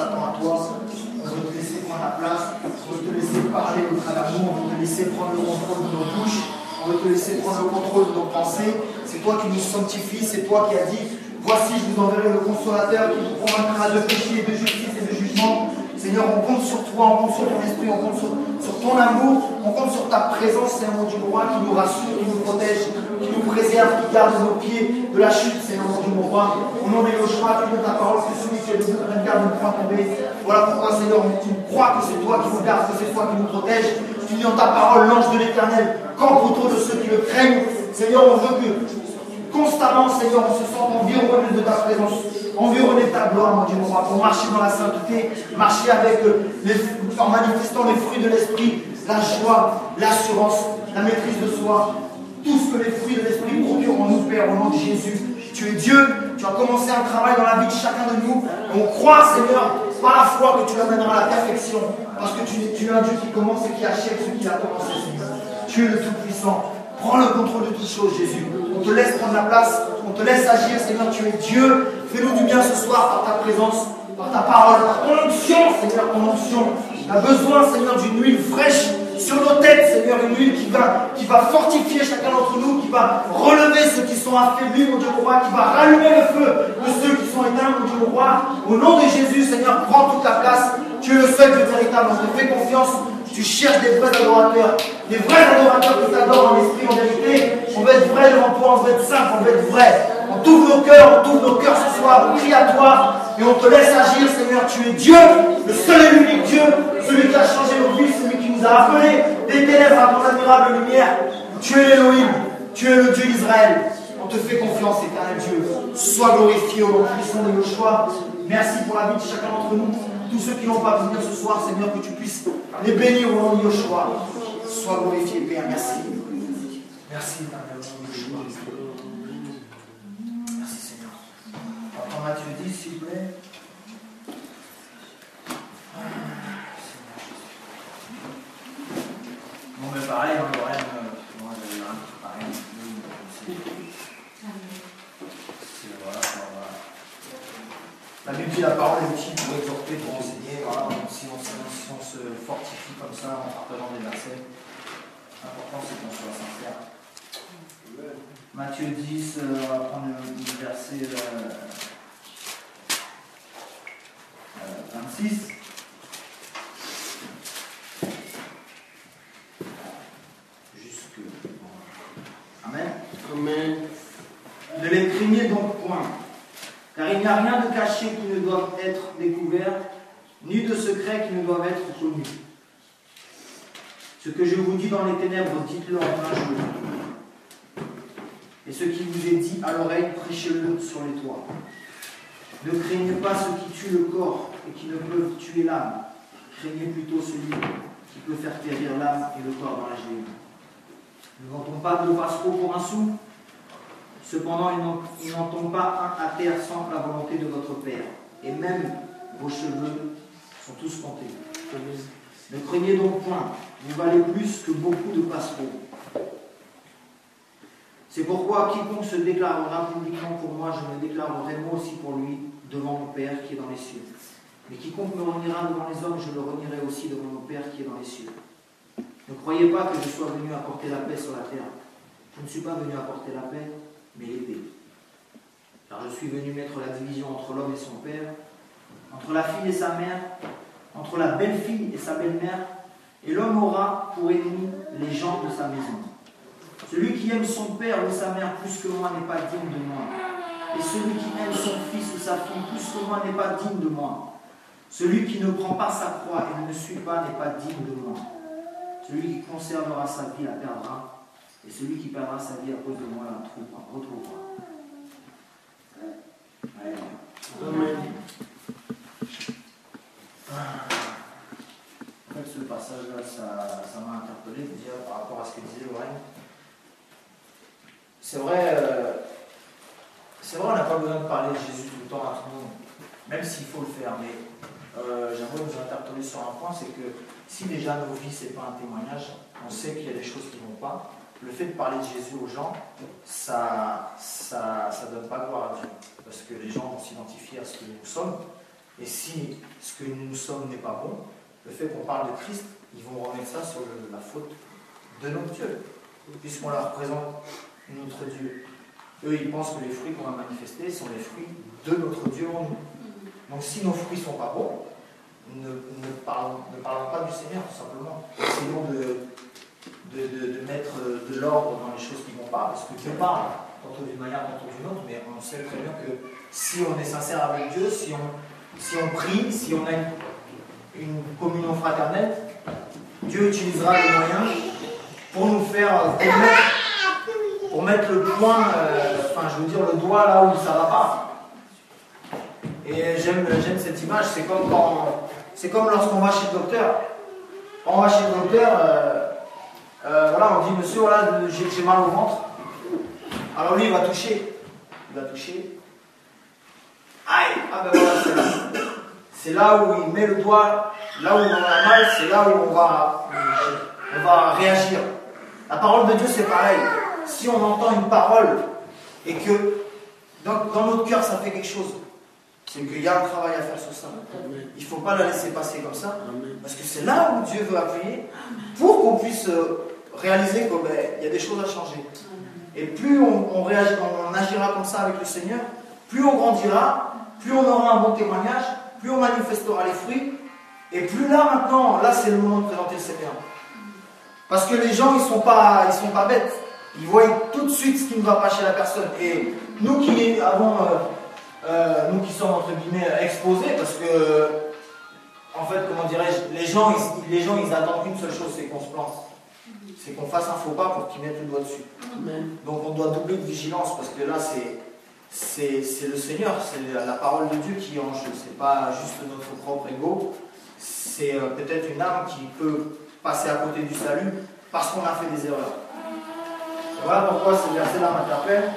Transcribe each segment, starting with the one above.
s'attend à toi. On veut te laisser prendre la place, on veut te laisser parler au travers de nous, on veut te laisser prendre le contrôle de nos bouches, on veut te laisser prendre le contrôle de nos pensées. C'est toi qui nous sanctifies, c'est toi qui as dit, voici je vous enverrai le consolateur qui vous convaincra de péché, de justice et de jugement. Seigneur, on compte sur toi, on compte sur ton esprit, on compte sur ton amour, on compte sur ta présence, Seigneur mon Dieu, roi, qui nous rassure, qui nous protège, qui nous préserve, qui garde nos pieds de la chute, Seigneur mon Dieu, mon roi. Au nom de Yoshua, tu donnes ta parole, que celui qui est debout prenne garde de ne point tomber. Voilà pourquoi, Seigneur, tu crois que c'est toi qui nous garde, que c'est toi qui nous protège. Tu dis dans ta parole, l'ange de l'Éternel campe autour de ceux qui le craignent. Seigneur, on veut que constamment, Seigneur, on se sente environné de ta présence, environné de ta gloire, mon Dieu, mon roi, pour marcher dans la sainteté, marcher avec en manifestant les fruits de l'esprit, la joie, l'assurance, la maîtrise de soi, tout ce que les fruits de l'esprit procurent en nous, Père, au nom de Jésus. Tu es Dieu, tu as commencé un travail dans la vie de chacun de nous. On croit, Seigneur, par la foi que tu l'amèneras à la perfection, parce que tu es un Dieu qui commence et qui achève ce qu'il a commencé, Seigneur. Tu es le Tout-Puissant. Prends le contrôle de toutes choses, Jésus. On te laisse prendre la place, on te laisse agir, Seigneur, tu es Dieu. Fais-nous du bien ce soir par ta présence, par ta parole, par ton onction, Seigneur, ton onction. On a besoin, Seigneur, d'une huile fraîche sur nos têtes, Seigneur, une huile qui va fortifier chacun d'entre nous, qui va relever ceux qui sont affaiblis, mon Dieu, mon roi, qui va rallumer le feu de ceux qui sont éteints, mon Dieu, mon roi. Au nom de Jésus, Seigneur, prends toute la place. Tu es le seul Dieu véritable, on te fait confiance. Tu cherches des vrais adorateurs qui t'adorent en esprit, en vérité. On veut être vrai devant toi, on veut être simple, on veut être vrai. On t'ouvre nos cœurs ce soir, on crie à toi et on te laisse agir, Seigneur. Tu es Dieu, le seul et l'unique Dieu, celui qui a changé nos vies, celui qui nous a appelés des ténèbres à ton admirable lumière. Tu es l'Élohim, tu es le Dieu d'Israël. On te fait confiance, éternel Dieu. Sois glorifié au nom puissant de Yoshua. Merci pour la vie de chacun d'entre nous. Tous ceux qui n'ont pas pu venir ce soir, Seigneur, que tu puisses les bénir au nom de Yoshua. Sois glorifié, Père. Merci. Merci, éternel, au nom de Yoshua. Merci, Seigneur. Attends, Matthieu 10, s'il vous plaît. Bon, mais pareil, on aurait pareil. La Bible dit la parole est utile pour exhorter, pour enseigner. Voilà, si on se fortifie comme ça en partageant des versets, l'important c'est qu'on soit sincère. Matthieu 10, on va prendre le verset 26. Amen. Amen. Ne les craignez donc point. Car il n'y a rien de caché qui ne doive être découvert, ni de secret qui ne doivent être connu. Ce que je vous dis dans les ténèbres, dites-le en plein jour. Et ce qui vous est dit à l'oreille, prêchez-le sur les toits. Ne craignez pas ceux qui tuent le corps et qui ne peuvent tuer l'âme. Craignez plutôt celui qui peut faire périr l'âme et le corps dans la géhenne. Ne vend-on pas de passereaux pour un sou? Cependant, il n'en tombe pas un à terre sans la volonté de votre Père. Et même vos cheveux sont tous comptés. Ne craignez donc point, vous valez plus que beaucoup de passereaux. C'est pourquoi quiconque se déclarera publiquement pour moi, je me déclarerai moi aussi pour lui devant mon Père qui est dans les cieux. Mais quiconque me reniera devant les hommes, je le renierai aussi devant mon Père qui est dans les cieux. Ne croyez pas que je sois venu apporter la paix sur la terre. Je ne suis pas venu apporter la paix, mais l'épée. Car je suis venu mettre la division entre l'homme et son père, entre la fille et sa mère, entre la belle-fille et sa belle-mère, et l'homme aura pour ennemi les gens de sa maison. Celui qui aime son père ou sa mère plus que moi n'est pas digne de moi. Et celui qui aime son fils ou sa fille plus que moi n'est pas digne de moi. Celui qui ne prend pas sa croix et ne me suit pas n'est pas digne de moi. Celui qui conservera sa vie la perdra, et celui qui perdra sa vie à cause de moi la retrouvera. Amen. En fait, ce passage-là, ça m'a interpellé déjà par rapport à ce que disait Lorraine. C'est vrai, on n'a pas besoin de parler de Jésus tout le temps à tout le monde, même s'il faut le faire, mais j'aimerais vous interpeller sur un point, c'est que si déjà nos vies, ce n'est pas un témoignage, on sait qu'il y a des choses qui ne vont pas, le fait de parler de Jésus aux gens, ça donne pas gloire à Dieu, parce que les gens vont s'identifier à ce que nous sommes, Et si ce que nous sommes n'est pas bon, le fait qu'on parle de Christ, ils vont remettre ça sur la faute de notre Dieu, puisqu'on leur représente notre Dieu. Eux, ils pensent que les fruits qu'on va manifester sont les fruits de notre Dieu en nous. Donc si nos fruits ne sont pas bons, ne parlons pas du Seigneur, tout simplement. Essayons de mettre de l'ordre dans les choses qui vont pas, parce que Dieu parle, tantôt d'une manière, tantôt d'une autre, mais on sait très bien que si on est sincère avec Dieu, si on prie, si on a une communion fraternelle, Dieu utilisera les moyens pour nous faire, pour mettre le point, le doigt là où ça ne va pas. Et j'aime cette image, c'est comme lorsqu'on va chez le docteur. Quand on va chez le docteur, on dit, monsieur, voilà, j'ai mal au ventre. Alors lui, il va toucher. Aïe, ah ben voilà, c'est là. C'est là où il met le doigt, là où on a mal, c'est là où on va réagir. La parole de Dieu, c'est pareil. Si on entend une parole et que dans notre cœur, ça fait quelque chose, c'est qu'il y a un travail à faire sur ça. Il ne faut pas la laisser passer comme ça, parce que c'est là où Dieu veut appuyer pour qu'on puisse réaliser qu'il y a des choses à changer. Et plus on agira comme ça avec le Seigneur, plus on grandira, plus on aura un bon témoignage, plus on manifestera les fruits, et plus là c'est le moment de présenter le Seigneur. Parce que les gens, ils sont pas bêtes. Ils voient tout de suite ce qui ne va pas chez la personne. Et nous qui sommes entre guillemets exposés, parce que, en fait, comment dirais-je, les gens, ils attendent qu'une seule chose, c'est qu'on se plante. C'est qu'on fasse un faux pas pour qu'ils mettent le doigt dessus. Amen. Donc on doit doubler de vigilance, parce que là, c'est le Seigneur, c'est la parole de Dieu qui est en jeu. C'est pas juste notre propre ego. C'est peut-être une âme qui peut passer à côté du salut parce qu'on a fait des erreurs. Et voilà pourquoi ce verset-là m'interpelle.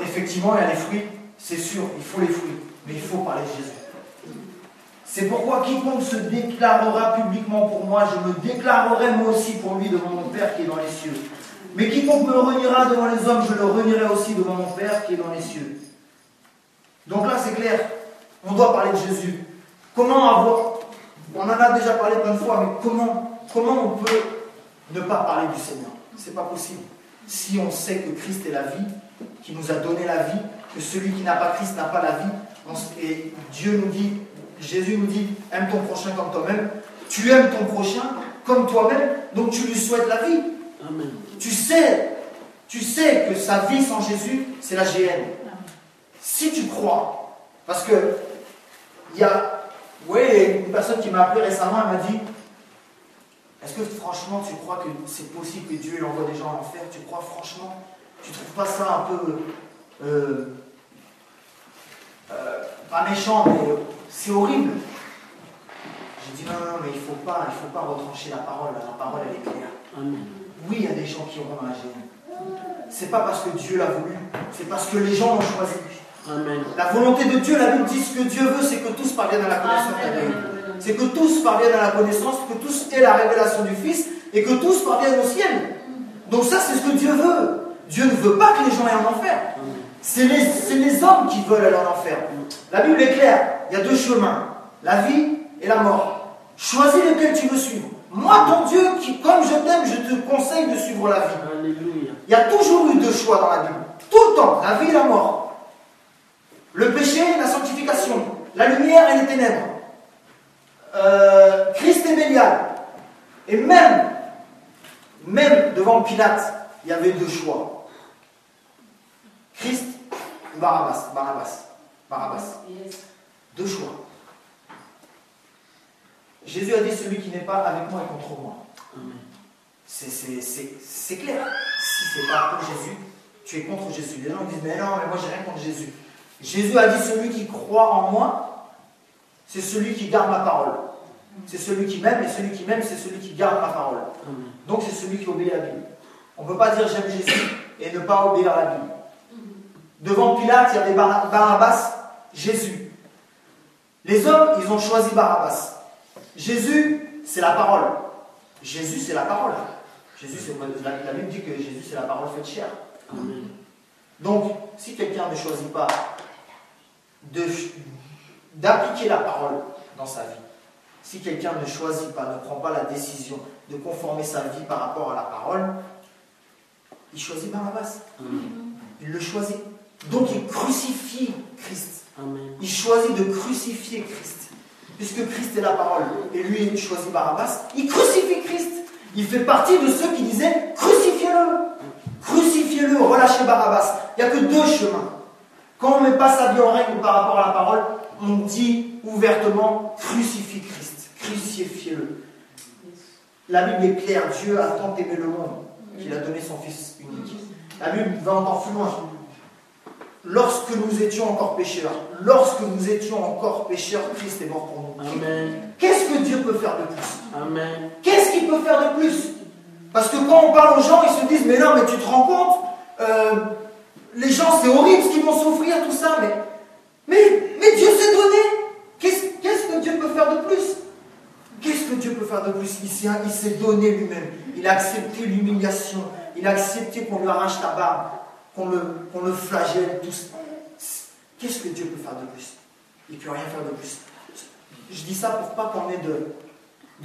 Effectivement, il y a les fruits, c'est sûr, il faut les fruits, mais il faut parler de Jésus. C'est pourquoi quiconque se déclarera publiquement pour moi, je me déclarerai moi aussi pour lui devant mon Père qui est dans les cieux. Mais quiconque me reniera devant les hommes, je le renierai aussi devant mon Père qui est dans les cieux. Donc là, c'est clair, on doit parler de Jésus. Comment avoir... On en a déjà parlé plein de fois, mais comment on peut ne pas parler du Seigneur? C'est pas possible. Si on sait que Christ est la vie, qui nous a donné la vie, que celui qui n'a pas Christ n'a pas la vie, et Dieu nous dit, Jésus nous dit, aime ton prochain comme toi-même. Tu aimes ton prochain comme toi-même, donc tu lui souhaites la vie. Amen. Tu sais que sa vie sans Jésus, c'est la GN. Si tu crois, parce que il y a une personne qui m'a appelé récemment, elle m'a dit, est-ce que franchement tu crois que c'est possible que Dieu envoie des gens en enfer? Tu crois franchement? Tu trouves pas ça un peu pas méchant, mais c'est horrible? J'ai dit non, mais il faut pas retrancher la parole. La parole, elle est claire. Amen. Oui, il y a des gens qui auront dans la GN. C'est pas parce que Dieu l'a voulu, c'est parce que les gens l'ont choisi. Amen. La volonté de Dieu, la Bible dit ce que Dieu veut, c'est que tous parviennent à la connaissance de Dieu. C'est que tous parviennent à la connaissance, que tous aient la révélation du Fils et que tous parviennent au ciel. Donc ça, c'est ce que Dieu veut. Dieu ne veut pas que les gens aient un enfer. C'est les hommes qui veulent aller en enfer. La Bible est claire. Il y a deux chemins, la vie et la mort. Choisis lequel tu veux suivre. Moi, ton Dieu, comme je t'aime, je te conseille de suivre la vie. Alléluia. Il y a toujours eu deux choix dans la Bible. Tout le temps, la vie et la mort. Le péché et la sanctification. La lumière et les ténèbres. Christ et Bélial. Et même devant Pilate, il y avait deux choix. Christ ou Barabbas. Deux choix. Jésus a dit, celui qui n'est pas avec moi est contre moi. C'est clair. Si c'est pas pour Jésus, tu es contre Jésus. Les gens disent, mais non, mais moi j'ai rien contre Jésus. Jésus a dit, celui qui croit en moi, c'est celui qui garde ma parole. C'est celui qui m'aime, et celui qui m'aime, c'est celui qui garde ma parole. Donc c'est celui qui obéit à la Bible. On ne peut pas dire j'aime Jésus et ne pas obéir à la Bible. Devant Pilate, il y avait Barabbas, Jésus. Les hommes, ils ont choisi Barabbas. Jésus, c'est la parole. Jésus, c'est la parole. La Bible dit que Jésus, c'est la parole faite chair. Amen. Donc, si quelqu'un ne choisit pas d'appliquer la parole dans sa vie. Si quelqu'un ne choisit pas, ne prend pas la décision de conformer sa vie par rapport à la parole, il choisit Barabbas. Il le choisit. Donc il crucifie Christ. Il choisit de crucifier Christ. Puisque Christ est la parole et lui il choisit Barabbas, il crucifie Christ. Il fait partie de ceux qui disaient crucifiez-le. Crucifiez-le, relâchez Barabbas. Il n'y a que deux chemins. Quand on ne met pas sa vie en règle par rapport à la parole, on dit ouvertement crucifiez Christ. Crucifiez-le. La Bible est claire. Dieu a tant aimé le monde qu'il a donné son Fils unique. La Bible va encore plus loin. Lorsque nous étions encore pécheurs, Christ est mort pour nous. Amen. Qu'est-ce que Dieu peut faire de plus? Amen. Qu'est-ce qu'il peut faire de plus? Parce que quand on parle aux gens, ils se disent, mais non, mais tu te rends compte, les gens, c'est horrible ce qu'ils vont souffrir, tout ça, mais Dieu s'est donné. Qu'est-ce que Dieu peut faire de plus? Qu'est-ce que Dieu peut faire de plus? Il s'est donné lui-même. Il a accepté l'humiliation. Il a accepté qu'on lui arrache la barbe, qu'on le flagelle, tout ça. Qu'est-ce que Dieu peut faire de plus? Il ne peut rien faire de plus. Je dis ça pour pas qu'on ait de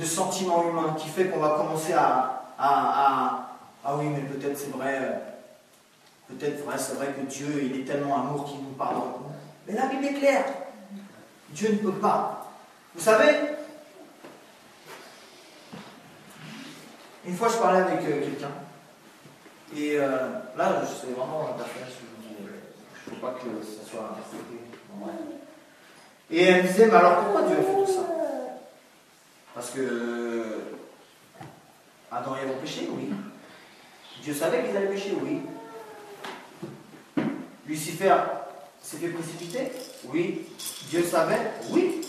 sentiments humains qui fait qu'on va commencer ah oui, mais peut-être c'est vrai. C'est vrai que Dieu, il est tellement amour qu'il nous pardonne. Mais la Bible est claire. Dieu ne peut pas. Vous savez, une fois je parlais avec quelqu'un, et là, c'est vraiment un personnage que je vous dis, il ne faut pas que ça soit interprété. Et elle me disait, mais alors pourquoi Dieu a fait tout ça? Parce que Adam et Ève ont péché, oui. Dieu savait qu'ils allaient pécher, oui. Lucifer s'est fait précipiter, oui. Dieu savait, oui.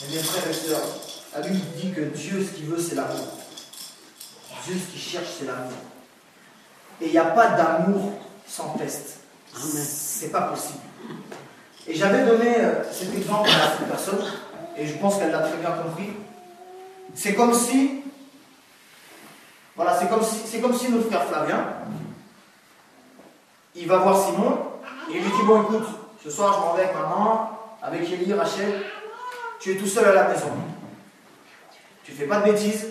Mais mes frères et sœurs, la Bible dit que Dieu, ce qu'il veut, c'est l'amour. Dieu, ce qu'il cherche, c'est l'amour. Et il n'y a pas d'amour sans test. C'est pas possible. Et j'avais donné cet exemple à cette personne, et je pense qu'elle l'a très bien compris. C'est comme si, voilà, c'est comme si notre frère Flavien, il va voir Simon, et il lui dit, bon écoute, ce soir je m'en vais avec maman, avec Élie, Rachel, tu es tout seul à la maison. Tu fais pas de bêtises,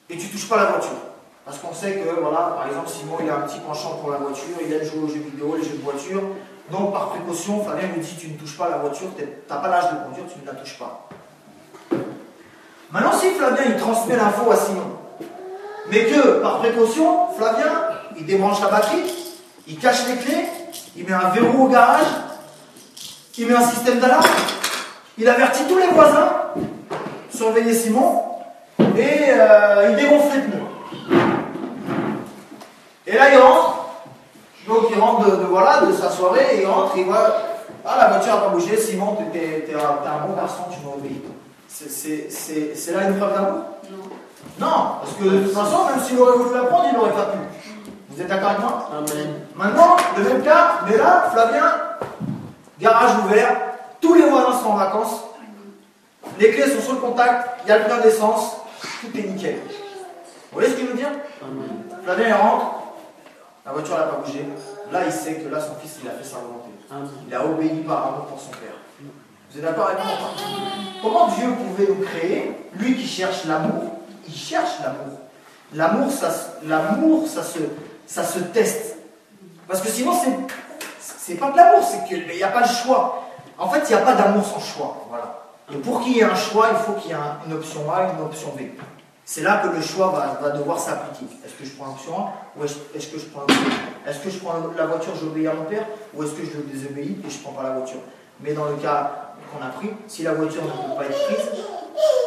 et tu touches pas la voiture. Parce qu'on sait que, voilà, par exemple, Simon, il a un petit penchant pour la voiture, il aime jouer aux jeux vidéo, les jeux de voiture. Donc, par précaution, Flavien lui dit, tu ne touches pas la voiture, tu n'as pas l'âge de conduire, tu ne la touches pas. Maintenant, si Flavien, il transmet l'info à Simon, mais que, par précaution, Flavien, il débranche la batterie, il cache les clés, il met un verrou au garage, il met un système d'alarme, il avertit tous les voisins, surveiller Simon, et il dégonfle les pneus. Et là, il rentre. Donc, il rentre de sa soirée, et il rentre, et il voit, ah, la voiture n'a pas bougé, Simon, t'es un bon garçon, tu m'as obéi. C'est là une preuve d'amour? Non, parce que de toute façon, même s'il aurait voulu la prendre, il n'aurait pas pu. Vous êtes d'accord avec moi? Amen. Maintenant, le même cas, mais là, Flavien, garage ouvert, tous les voisins sont en vacances, les clés sont sur le contact, il y a le plein d'essence, tout est nickel. Vous voyez ce que je veux dire? Amen. Flavien, il rentre, la voiture n'a pas bougé. Là, il sait que là, son fils, il a fait sa volonté. Amen. Il a obéi par amour pour son père. Vous êtes d'accord avec moi? Comment Dieu pouvait nous créer? Lui qui cherche l'amour, il cherche l'amour. L'amour, ça se teste. Parce que sinon, c'est pas de l'amour, c'est qu'il n'y a pas le choix. En fait, il n'y a pas d'amour sans choix. Voilà. Et pour qu'il y ait un choix, il faut qu'il y ait une option A et une option B. C'est là que le choix va devoir s'appliquer. Est-ce que je prends l'option A ou est-ce que je prends l'option B? Est-ce que je prends la voiture, j'obéis à mon père, ou est-ce que je le désobéis et je ne prends pas la voiture? Mais dans le cas qu'on a pris, si la voiture ne peut pas être prise,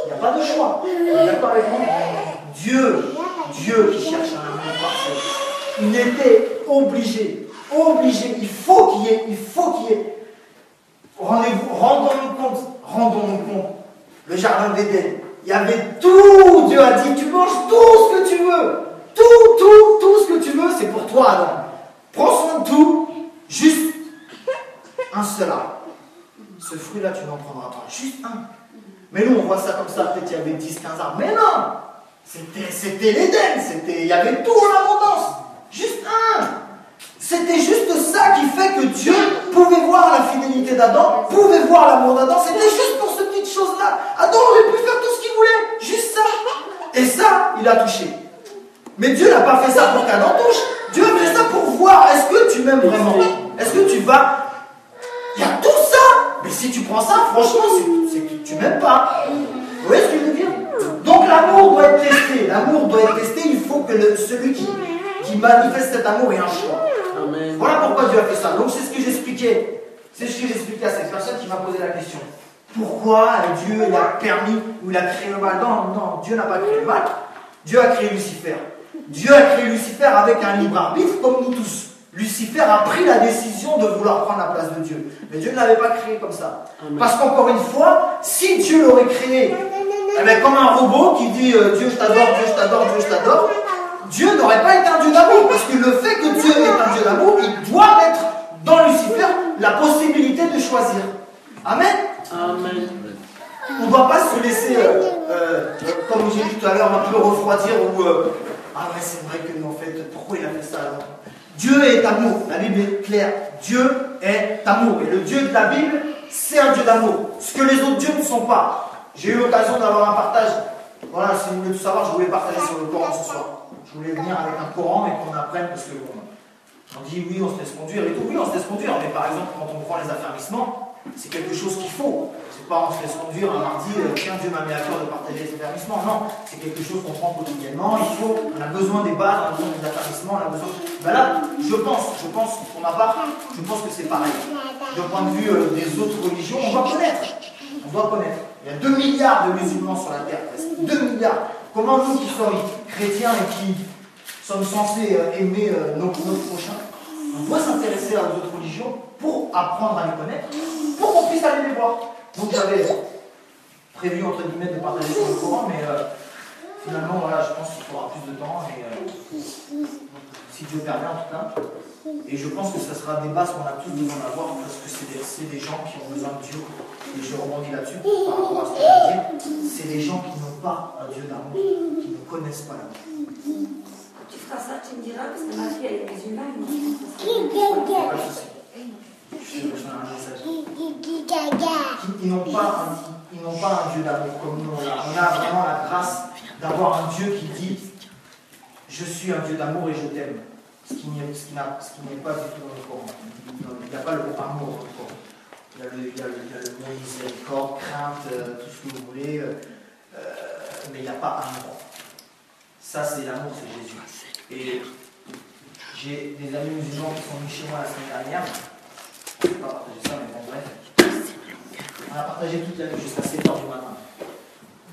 il n'y a pas de choix. Vous êtes d'accord avec moi? Dieu qui cherche un amour parfait, il était obligé, il faut qu'il y ait. Rendons-nous compte, le jardin d'Éden, il y avait tout. Dieu a dit, tu manges tout ce que tu veux, tout ce que tu veux, c'est pour toi, Adam. Prends soin de tout, juste un seul arbre. Ce fruit-là, tu n'en prendras pas, juste un. Mais nous, on voit ça comme ça, peut-être il y avait 10, 15 arbres. Mais non, c'était l'Éden, il y avait tout en abondance, juste un. C'était juste ça qui fait que Dieu pouvez voir la fidélité d'Adam, vous pouvez voir l'amour d'Adam, c'était juste pour cette petite chose-là. Adam aurait pu faire tout ce qu'il voulait, juste ça. Et ça, il a touché. Mais Dieu n'a pas fait ça pour qu'Adam touche. Dieu a fait ça pour voir, est-ce que tu m'aimes vraiment? Est-ce que tu vas... Il y a tout ça. Mais si tu prends ça, franchement, c'est que tu m'aimes pas. Vous voyez ce que je veux dire? Donc l'amour doit être testé. L'amour doit être testé, il faut que celui qui manifeste cet amour ait un choix. Amen. Voilà pourquoi Dieu a fait ça. Donc c'est ce que j'expliquais. C'est ce que j'expliquais à cette personne qui m'a posé la question. Pourquoi Dieu il a permis ou il a créé le mal? Non, Dieu n'a pas créé le mal. Dieu a créé Lucifer. Dieu a créé Lucifer avec un libre arbitre comme nous tous. Lucifer a pris la décision de vouloir prendre la place de Dieu. Mais Dieu ne l'avait pas créé comme ça. Amen. Parce qu'encore une fois, si Dieu l'aurait créé comme un robot qui dit Dieu je t'adore, Dieu je t'adore, Dieu je t'adore, Dieu n'aurait pas été un Dieu d'amour. Parce que le fait que Dieu est un Dieu d'amour, il doit mettre dans Lucifer la possibilité de choisir. Amen. Amen. On ne doit pas se laisser, comme j'ai dit tout à l'heure, un peu refroidir ou ah ouais, c'est vrai que en fait, pourquoi il a fait ça alors? Dieu est amour, la Bible est claire. Dieu est amour. Et le Dieu de la Bible, c'est un Dieu d'amour. Ce que les autres dieux ne sont pas. J'ai eu l'occasion d'avoir un partage. Voilà, si vous voulez tout savoir, je voulais partager sur le Coran ce soir. Je voulais venir avec un Coran et qu'on apprenne, parce que bon, on dit oui, on se laisse conduire et tout. Oui, on se laisse conduire. Mais par exemple, quand on prend les affermissements, c'est quelque chose qu'il faut. C'est pas on se laisse conduire un mardi, tiens, Dieu m'a mis à cœur de partager les affermissements. Non, c'est quelque chose qu'on prend quotidiennement. On a besoin des bases, on a besoin des affermissements, on a besoin. Ben là, je pense, pour ma part, je pense que c'est pareil. D'un point de vue des autres religions, on doit connaître. On doit connaître. Il y a 2 milliards de musulmans sur la terre, presque. 2 milliards. Comment nous qui sommes chrétiens et qui sommes censés aimer nos prochains, on doit s'intéresser aux autres religions pour apprendre à les connaître, pour qu'on puisse aller les voir. Donc j'avais prévu entre guillemets de partager sur le Coran, mais finalement voilà, je pense qu'il faudra plus de temps, et si Dieu permet en tout cas. Et je pense que ce sera des bases qu'on a tous besoin d'avoir, parce que c'est des gens qui ont besoin de Dieu. Et je rebondis là-dessus par rapport à ce que je veux dire. C'est des gens qui n'ont pas un Dieu d'amour, qui ne connaissent pas l'amour. Tu feras ça, tu me diras, parce que ma fille elle est musulmane. Pas de souci. Je vais un message. Ils n'ont pas un Dieu d'amour comme nous. On a vraiment la grâce d'avoir un Dieu qui dit je suis un Dieu d'amour et je t'aime. Ce qui n'est pas du tout dans le Coran. Il n'y a pas le mot amour dans le Coran. Il y a le mot miséricorde, crainte, tout ce que vous voulez, mais il n'y a pas amour. Ça, c'est l'amour, c'est Jésus. Et j'ai des amis musulmans qui sont venus chez moi la semaine dernière. Je ne vais pas partager ça, mais bon, bref. On a partagé toute la nuit jusqu'à 7h du matin.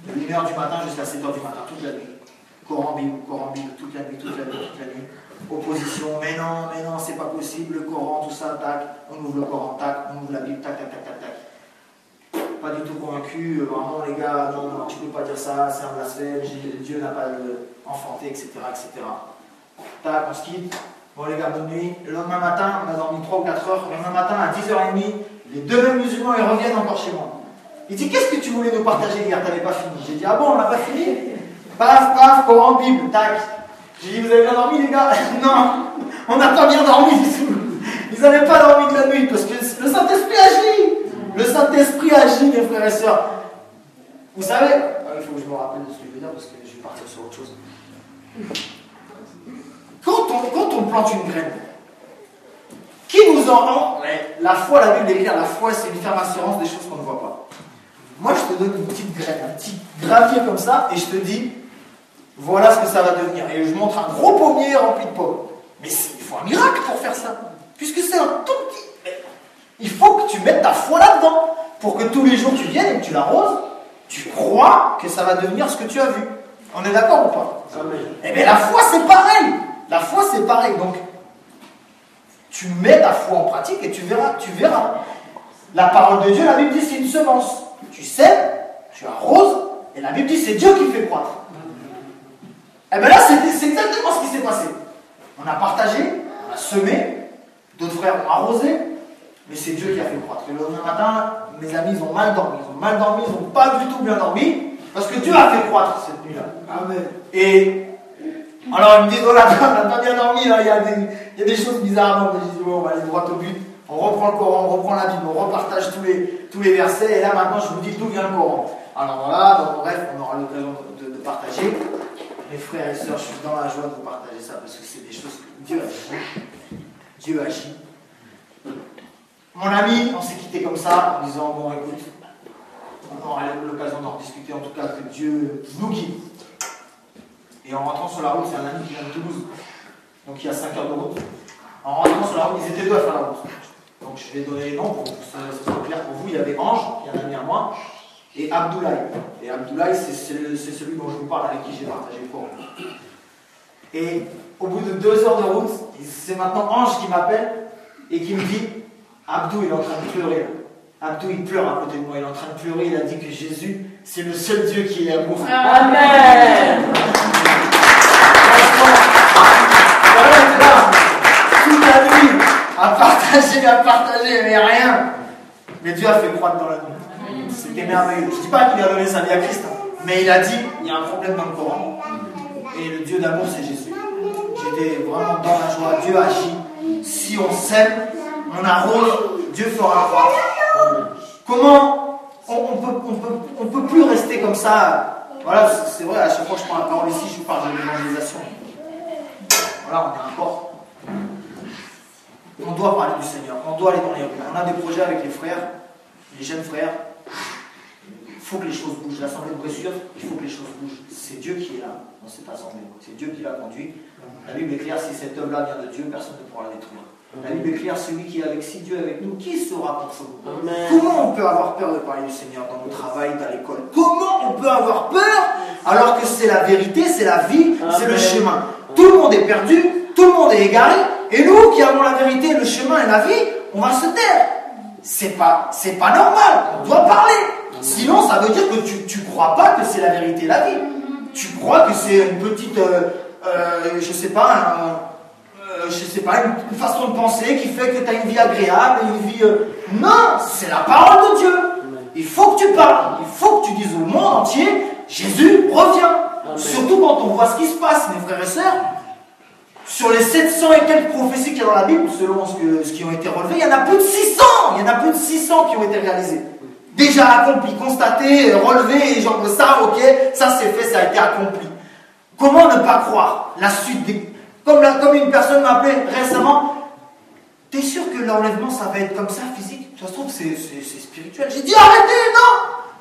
De 1h du matin jusqu'à 7h du matin, toute la nuit. Coran, Bible, toute la nuit. Opposition, mais non, c'est pas possible, le Coran, tout ça, tac. On ouvre le Coran, tac. On ouvre la Bible, tac. Pas du tout convaincu, vraiment les gars, non, tu peux pas dire ça, c'est un blasphème, Dieu n'a pas enfanté, etc. Tac, on se quitte. Bon les gars, bonne nuit. Le lendemain matin, on a dormi 3 ou 4 heures. Le lendemain matin, à 10h30, les 2 mêmes musulmans, ils reviennent encore chez moi. Il dit, qu'est-ce que tu voulais nous partager hier? T'avais pas fini. J'ai dit, ah bon, on n'a pas fini? Paf, Coran, Bible, tac. J'ai dit, vous avez bien dormi les gars? Non, on n'a pas bien dormi du tout. Ils n'avaient pas dormi de la nuit parce que le Saint-Esprit agit. Le Saint-Esprit agit, mes frères et sœurs. Vous savez, il faut que je me rappelle de ce que je veux dire parce que je vais partir sur autre chose. Quand on plante une graine, qui nous en... La foi, la Bible est claire, la foi c'est une ferme assurance des choses qu'on ne voit pas. Moi je te donne une petite graine, un petit gravier comme ça, et je te dis, voilà ce que ça va devenir. Et je montre un gros pommier rempli de pommes. Mais il faut un miracle pour faire ça. Puisque c'est un tout petit... Il faut que tu mettes ta foi là-dedans, pour que tous les jours tu viennes et que tu l'arroses, tu crois que ça va devenir ce que tu as vu. On est d'accord ou pas? Amen. Eh bien la foi c'est pareil. La foi c'est pareil. Donc, tu mets ta foi en pratique et tu verras. La parole de Dieu, la Bible dit c'est une semence. Tu sèmes, tu arroses, et la Bible dit c'est Dieu qui fait croître. Et bien là, c'est exactement ce qui s'est passé. On a partagé, on a semé, d'autres frères ont arrosé, mais c'est Dieu qui a fait croître. Et le lendemain matin, mes amis, ils ont mal dormi. Ils n'ont pas du tout bien dormi, parce que Dieu a fait croître cette nuit-là. Amen. Et alors ils me disent, oh là, on n'a pas bien dormi, là, il y a des choses bizarres. Je dis, bon, on va aller droit au but. On reprend le Coran, on reprend la Bible, on repartage tous les versets. Et là, maintenant, je vous dis d'où vient le Coran. Alors voilà, donc, bref, on aura l'occasion de partager. Mes frères et sœurs, je suis dans la joie de vous partager ça parce que c'est des choses que Dieu agit. Dieu agit. Mon ami, on s'est quitté comme ça en disant, bon écoute, on aura l'occasion d'en discuter, en tout cas que Dieu nous guide. Et en rentrant sur la route, c'est un ami qui vient de Toulouse, donc il y a 5 heures de route. En rentrant sur la route, ils étaient deux à faire la route. Donc je vais donner les noms pour que ça soit clair pour vous. Il y avait Ange, qui est un ami à moi, et Abdoulaye. Et Abdoulaye, c'est celui dont je vous parle, avec qui j'ai partagé le Coran. Et au bout de 2 heures de route, c'est maintenant Ange qui m'appelle et qui me dit, Abdou, il est en train de pleurer. Abdou, il pleure à côté de moi, il est en train de pleurer, il a dit que Jésus, c'est le seul Dieu qui est amour. Amen. Toute la nuit, à partager, mais rien. Mais Dieu a fait croître dans la nuit. C'était merveilleux. Je ne dis pas qu'il a donné sa vie à Christ, mais il a dit, il y a un problème dans le Coran, et le Dieu d'amour, c'est Jésus. J'étais vraiment dans la joie. Dieu agit. Si on s'aime, on arrose, Dieu fera croître. Comment on peut plus rester comme ça. Voilà, c'est vrai, à chaque fois que je prends la parole ici, je vous parle de l'évangélisation. Voilà, on est un corps. On doit parler du Seigneur, on doit aller dans les rues. On a des projets avec les frères, les jeunes frères. Il faut que les choses bougent. L'assemblée de Bressuire, il faut que les choses bougent. C'est Dieu qui est là dans cette assemblée. C'est Dieu qui l'a conduit. La Bible est claire, si cette œuvre-là vient de Dieu, personne ne pourra la détruire. La Bible est claire, celui qui est avec, si Dieu est avec nous, qui sera contre nous? Comment on peut avoir peur de parler du Seigneur dans notre travail, dans l'école? Comment on peut avoir peur alors que c'est la vérité, c'est la vie, c'est le chemin? Tout le monde est perdu, tout le monde est égaré, et nous qui avons la vérité, le chemin et la vie, on va se taire. C'est pas normal, on doit parler. Sinon, ça veut dire que tu crois pas que c'est la vérité et la vie. Tu crois que c'est une petite, je sais pas, une façon de penser qui fait que tu as une vie agréable, une vie... Non, c'est la parole de Dieu. Il faut que tu parles, il faut que tu dises au monde entier, Jésus revient. Amen. Surtout quand on voit ce qui se passe, mes frères et sœurs. Sur les 700 et quelques prophéties qu'il y a dans la Bible, selon ce qui ont été relevées, il y en a plus de 600. Il y en a plus de 600 qui ont été réalisées. Déjà accompli, constaté, relevé, et genre ça, ok, ça c'est fait, ça a été accompli. Comment ne pas croire la suite des... Comme une personne m'a appelé récemment, t'es sûr que l'enlèvement ça va être comme ça, physique? Ça se trouve c'est spirituel. J'ai dit arrêtez,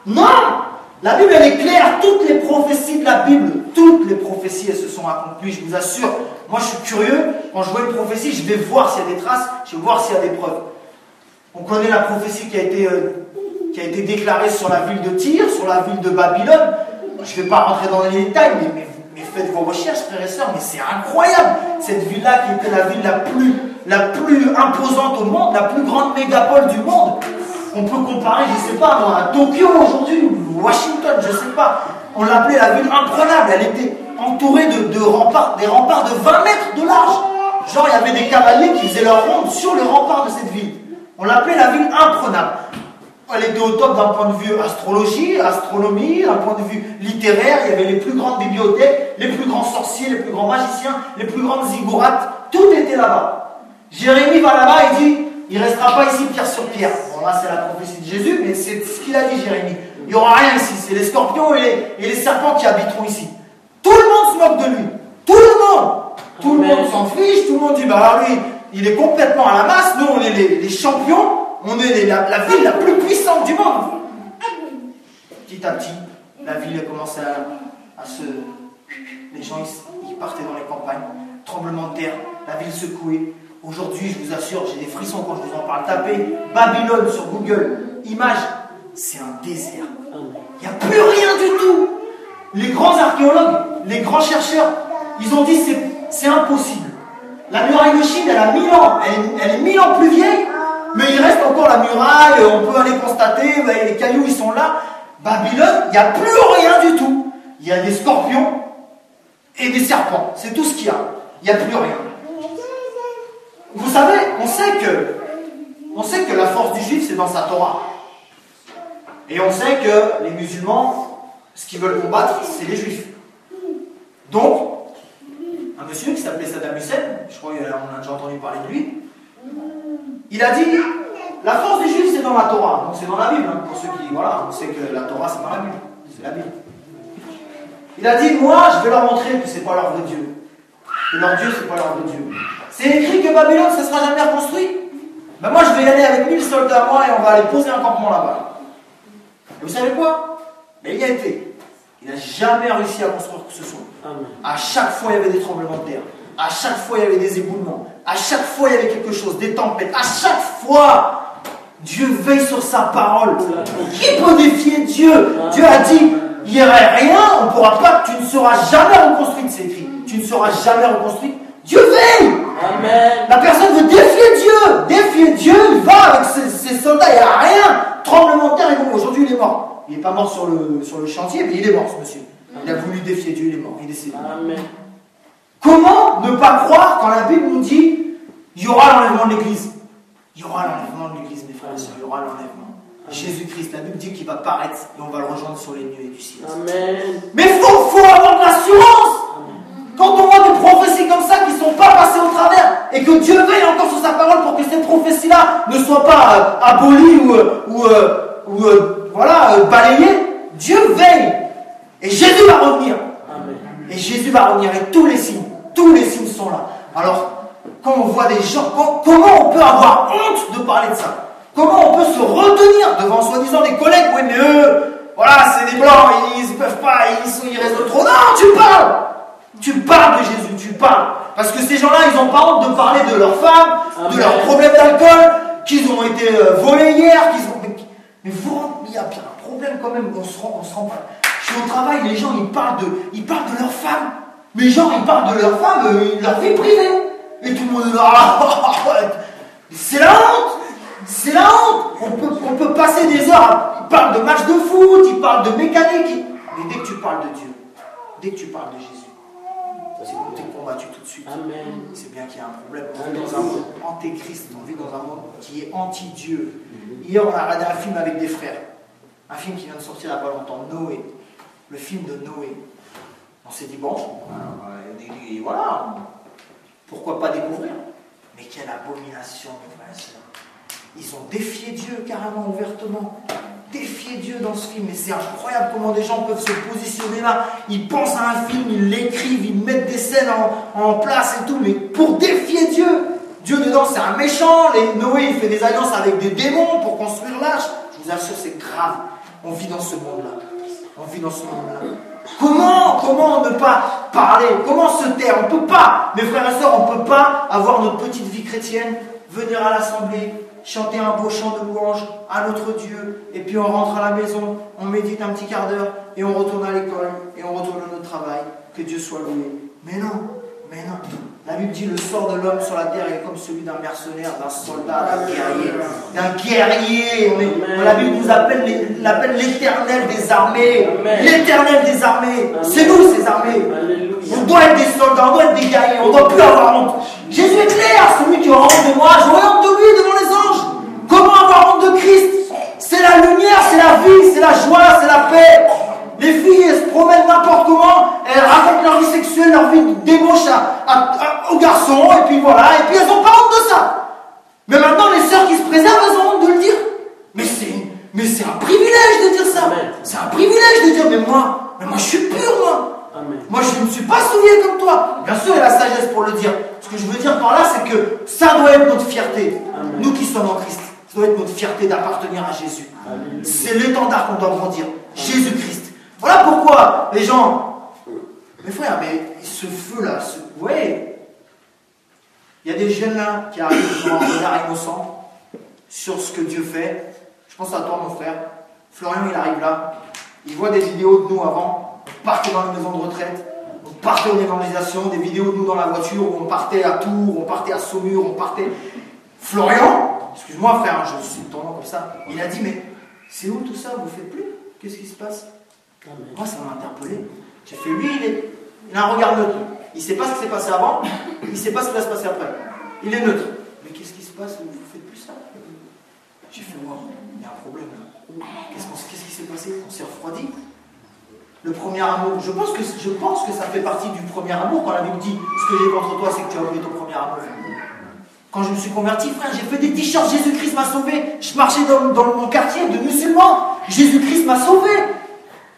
non! Non! La Bible elle est claire, toutes les prophéties de la Bible, toutes les prophéties elles se sont accomplies, je vous assure. Moi je suis curieux, quand je vois une prophétie, je vais voir s'il y a des traces, je vais voir s'il y a des preuves. On connaît la prophétie qui a été déclarée sur la ville de Tyr, sur la ville de Babylone. Je ne vais pas rentrer dans les détails, mais faites vos recherches, frères et sœurs, mais c'est incroyable. Cette ville-là qui était la ville la plus imposante au monde, la plus grande mégapole du monde. On peut comparer, je ne sais pas, à Tokyo aujourd'hui, ou Washington, je ne sais pas. On l'appelait la ville imprenable. Elle était entourée de remparts, des remparts de 20 mètres de large. Genre, il y avait des cavaliers qui faisaient leur ronde sur les remparts de cette ville. On l'appelait la ville imprenable. Elle était au top d'un point de vue astrologie, astronomie, d'un point de vue littéraire. Il y avait les plus grandes bibliothèques, les plus grands sorciers, les plus grands magiciens, les plus grandes ziggourats. Tout était là-bas. Jérémie va là-bas et dit, il ne restera pas ici pierre sur pierre. Bon là c'est la prophétie de Jésus, mais c'est ce qu'il a dit Jérémie. Il n'y aura rien ici, c'est les scorpions et les serpents qui habiteront ici. Tout le monde se moque de lui. Tout le monde. Tout le monde s'en fiche, tout le monde dit, bah alors lui, il est complètement à la masse, nous on est les champions. On est la ville la plus puissante du monde. Petit à petit, la ville a commencé à se... Les gens, ils partaient dans les campagnes. Tremblement de terre, la ville secouée. Aujourd'hui, je vous assure, j'ai des frissons quand je vous en parle. Tapez Babylone sur Google, images, c'est un désert. Il n'y a plus rien du tout. Les grands archéologues, les grands chercheurs, ils ont dit c'est impossible. La muraille de Chine, elle a 1000 ans. Elle est 1000 ans plus vieille. Mais il reste encore la muraille, on peut aller constater, les cailloux ils sont là. Babylone, il n'y a plus rien du tout. Il y a des scorpions et des serpents. C'est tout ce qu'il y a. Il n'y a plus rien. Vous savez, on sait que la force du juif c'est dans sa Torah. Et on sait que les musulmans, ce qu'ils veulent combattre, c'est les juifs. Donc, un monsieur qui s'appelait Saddam Hussein, je crois qu'on a déjà entendu parler de lui, Il a dit, la force des Juifs, c'est dans la Torah. Donc c'est dans la Bible, hein, pour ceux qui, voilà, on sait que la Torah, c'est dans la Bible. C'est la Bible. Il a dit, moi, je vais leur montrer que c'est pas leur vrai Dieu. Que leur Dieu, c'est pas leur vrai Dieu. C'est écrit que Babylone, ça sera jamais reconstruit. Ben moi, je vais y aller avec 1000 soldats à moi et on va aller poser un campement là-bas. Et vous savez quoi? Mais il y a été. Il n'a jamais réussi à construire quoi que ce soit. Amen. À chaque fois, il y avait des tremblements de terre. À chaque fois, il y avait des éboulements. À chaque fois, il y avait quelque chose, des tempêtes. À chaque fois, Dieu veille sur sa parole. Qui peut défier Dieu? Dieu a dit, il n'y aurait rien, on ne pourra pas, tu ne seras jamais reconstruite, c'est écrit. Tu ne seras jamais reconstruite. Dieu veille. Amen. La personne veut défier Dieu. Défier Dieu, il va avec ses soldats, il n'y a rien. Tremblement de terre, et bon, aujourd'hui, il est mort. Il n'est pas mort sur le chantier, mais il est mort, ce monsieur. Il a voulu défier Dieu, il est mort, il est décédé. Amen. Comment ne pas croire quand la Bible nous dit il y aura l'enlèvement de l'Église? Il y aura l'enlèvement de l'Église, mes frères et sœurs, il y aura l'enlèvement. Jésus-Christ, la Bible dit qu'il va paraître et on va le rejoindre sur les nuées du ciel. Amen. Mais il faut avoir de l'assurance. Quand on voit des prophéties comme ça qui ne sont pas passées au travers et que Dieu veille encore sur sa parole pour que ces prophéties-là ne soient pas abolies ou balayées, Dieu veille. Et Jésus va revenir. Amen. Et Jésus va revenir et tous les signes sont là. Alors, quand on voit des gens, comment on peut avoir honte de parler de ça? Comment on peut se retenir devant soi-disant des collègues? Oui, mais eux, voilà, c'est des blancs, ils ne peuvent pas, ils restent trop. Non, tu parles! Tu parles de Jésus, tu parles. Parce que ces gens-là, ils n'ont pas honte de parler de leurs femmes, de leurs problèmes d'alcool, qu'ils ont été volés hier, Mais vous, il y a bien un problème quand même, on se rend pas. Je suis au travail, les gens, ils parlent de leurs femmes. Mais genre, ils parlent de leurs femmes, leur vie privée. Et tout le monde est là. C'est la honte. C'est la honte. On peut passer des heures. Ils parlent de matchs de foot, ils parlent de mécanique. Mais dès que tu parles de Dieu, dès que tu parles de Jésus, c'est combattu tout de suite. Amen. C'est bien qu'il y a un problème. On vit dans un monde antéchrist, on vit dans un monde qui est anti-Dieu. Hier, on a regardé un film avec des frères. Un film qui vient de sortir il n'y a pas longtemps, Noé. Le film de Noé. On s'est dit, bon, voilà, pourquoi pas découvrir? Mais quelle abomination, mes frères et sœurs. Ils ont défié Dieu carrément, ouvertement. Défié Dieu dans ce film. Mais c'est incroyable comment des gens peuvent se positionner là. Ils pensent à un film, ils l'écrivent, ils mettent des scènes en place et tout. Mais pour défier Dieu. Dieu dedans, c'est un méchant. Noé, il fait des alliances avec des démons pour construire l'arche. Je vous assure, c'est grave. On vit dans ce monde-là. On vit dans ce monde-là. Comment ne pas parler? Comment se taire? On ne peut pas, mes frères et sœurs, on ne peut pas avoir notre petite vie chrétienne, venir à l'assemblée, chanter un beau chant de louange à notre Dieu, et puis on rentre à la maison, on médite un petit quart d'heure, et on retourne à l'école, et on retourne à notre travail. Que Dieu soit loué. Mais non. La Bible dit le sort de l'homme sur la terre est comme celui d'un mercenaire, d'un soldat, d'un guerrier. La Bible nous l'appelle l'éternel des armées. L'éternel des armées. C'est nous ces armées. Alléluia. On doit être des soldats, on doit être des guerriers, on ne doit plus avoir honte. Jésus est clair, celui qui aura honte de moi, j'aurai honte de lui devant les anges. Comment avoir honte de Christ? C'est la lumière, c'est la vie, c'est la joie, c'est la paix. Les filles, elles se promènent n'importe comment, elles racontent leur vie sexuelle, leur vie débauche aux garçons, et puis voilà, et puis elles n'ont pas honte de ça. Mais maintenant, les sœurs qui se préservent, elles ont honte de le dire. Mais c'est un privilège de dire ça. C'est un privilège de dire, mais moi je suis pur, moi. Amen. Moi, je ne suis pas souillé comme toi. Bien sûr, il y a la sagesse pour le dire. Ce que je veux dire par là, c'est que ça doit être notre fierté. Amen. Nous qui sommes en Christ, ça doit être notre fierté d'appartenir à Jésus. Amen. C'est l'étendard qu'on doit grandir. Jésus-Christ. Voilà pourquoi les gens... Mes frères, mais ce feu-là, vous voyez, il y a des jeunes là qui arrivent, qui ont un regard innocent sur ce que Dieu fait. Je pense à toi, mon frère. Florian, il arrive là. Il voit des vidéos de nous avant. On partait dans les maisons de retraite. On partait en évangélisation. Des vidéos de nous dans la voiture où on partait à Tours, on partait à Saumur, on partait... Florian, excuse-moi frère, je suis ton nom comme ça. Il a dit, mais c'est où tout ça? Vous ne faites plus? Qu'est-ce qui se passe? Moi, ça m'a interpellé. J'ai fait, lui, il a un regard neutre. Il ne sait pas ce qui s'est passé avant, il ne sait pas ce qui va se passer après. Il est neutre. Mais qu'est-ce qui se passe? Vous ne faites plus ça? J'ai fait, wow, il y a un problème là. Qu'est-ce qui s'est passé? On s'est refroidi. Le premier amour, je pense que ça fait partie du premier amour quand la Bible dit ce que j'ai contre toi, c'est que tu as oublié ton premier amour. Quand je me suis converti, frère, j'ai fait des t-shirts, Jésus-Christ m'a sauvé. Je marchais dans mon quartier de musulmans, Jésus-Christ m'a sauvé.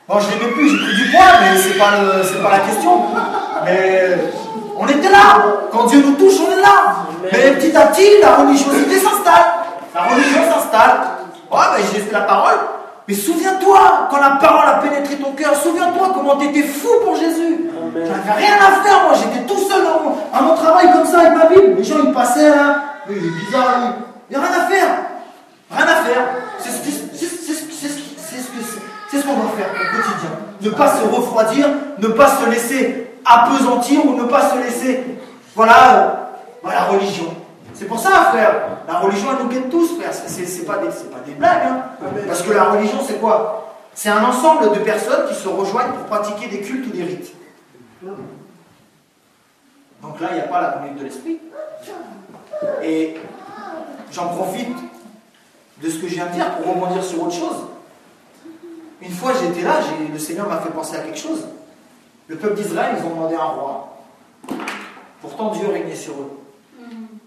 Bon, je l'aimais plus, j'ai pris du poids, mais c'est pas la question. Mais on était là. Quand Dieu nous touche, on est là. Mais petit à petit, la religiosité s'installe. La religion s'installe. Ouais, ben j'ai fait la parole. Mais souviens-toi, quand la parole a pénétré ton cœur, souviens-toi comment tu étais fou pour Jésus. J'avais rien à faire, moi, j'étais tout seul à mon travail comme ça avec ma Bible. Les gens, ils passaient là. Il est bizarre, lui. Il n'y a rien à faire. Rien à faire. C'est ce qu'on doit faire au quotidien. Ne pas se refroidir, ne pas se laisser apesantir ou ne pas se laisser. Voilà la religion. C'est pour ça, frère. La religion, elle nous guette tous, frère. C'est pas des blagues. Hein. Parce que la religion, c'est quoi? C'est un ensemble de personnes qui se rejoignent pour pratiquer des cultes ou des rites. Donc là, il n'y a pas la conduite de l'esprit. Et j'en profite de ce que je viens de dire pour rebondir sur autre chose. Une fois, j'étais là, le Seigneur m'a fait penser à quelque chose. Le peuple d'Israël, ils ont demandé un roi. Pourtant, Dieu régnait sur eux.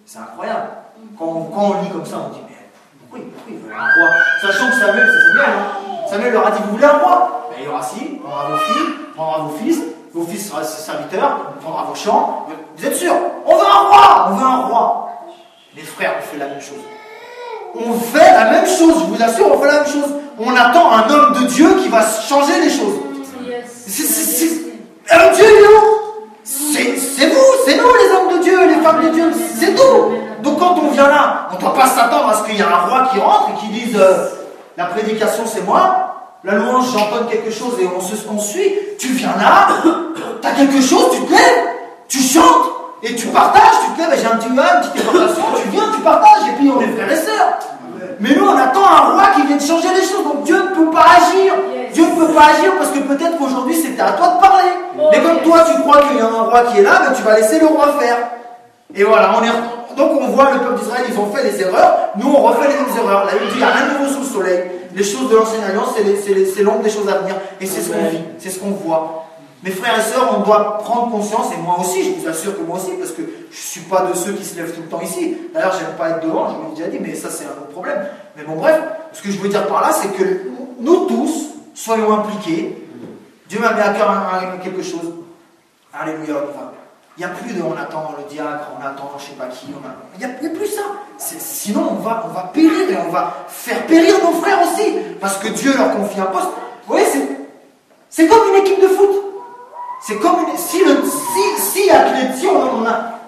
C'est incroyable. Quand on lit comme ça, on dit, mais pourquoi ils veulent un roi? Sachant que Samuel, c'est Samuel. Hein. Samuel leur a dit, vous voulez un roi? Ben, il aura si, on prendra vos filles, on prendra vos fils seront ses serviteurs, on prendra vos champs. Vous êtes sûrs? On veut un roi! On veut un roi. Les frères, on fait la même chose. On fait la même chose, je vous assure, on fait la même chose. On attend un homme de Dieu qui va changer les choses. Dieu, il est où? C'est nous les hommes de Dieu, les femmes de Dieu, c'est nous. Donc quand on vient là, on ne doit pas s'attendre à ce qu'il y ait un roi qui rentre et qui dise la prédication c'est moi, la louange j'entonne quelque chose et on suit. Tu viens là, tu as quelque chose, tu te lèves, tu chantes et tu partages, tu te lèves, j'ai une petite déportation, tu viens, tu partages et puis on est frères et sœurs. Mais nous on attend un roi qui vienne changer les choses, donc Dieu ne peut pas agir. Dieu ne peut pas agir parce que peut-être qu'aujourd'hui c'était à toi de parler. Mais comme toi tu crois qu'il y a un roi qui est là, ben, tu vas laisser le roi faire. Et voilà, donc on voit le peuple d'Israël, ils ont fait des erreurs, nous on refait les mêmes erreurs. La Bible dit il n'y a rien de nouveau sous le soleil. Les choses de l'ancienne alliance, c'est l'ombre des choses à venir. Et c'est ce qu'on vit, c'est ce qu'on voit. Mes frères et sœurs, on doit prendre conscience, et moi aussi, je vous assure que moi aussi, parce que je ne suis pas de ceux qui se lèvent tout le temps ici. D'ailleurs, j'aime pas être devant, je vous l'ai déjà dit, mais ça c'est un autre problème. Mais bon bref, ce que je veux dire par là, c'est que nous tous, soyons impliqués. Dieu m'a mis à cœur quelque chose. Alléluia, on va. Il n'y a plus de on attend le diacre, on attend je ne sais pas qui, il n'y a plus ça. Sinon on va périr et on va faire périr nos frères aussi. Parce que Dieu leur confie un poste. Vous voyez, c'est comme une équipe de foot. C'est comme si on a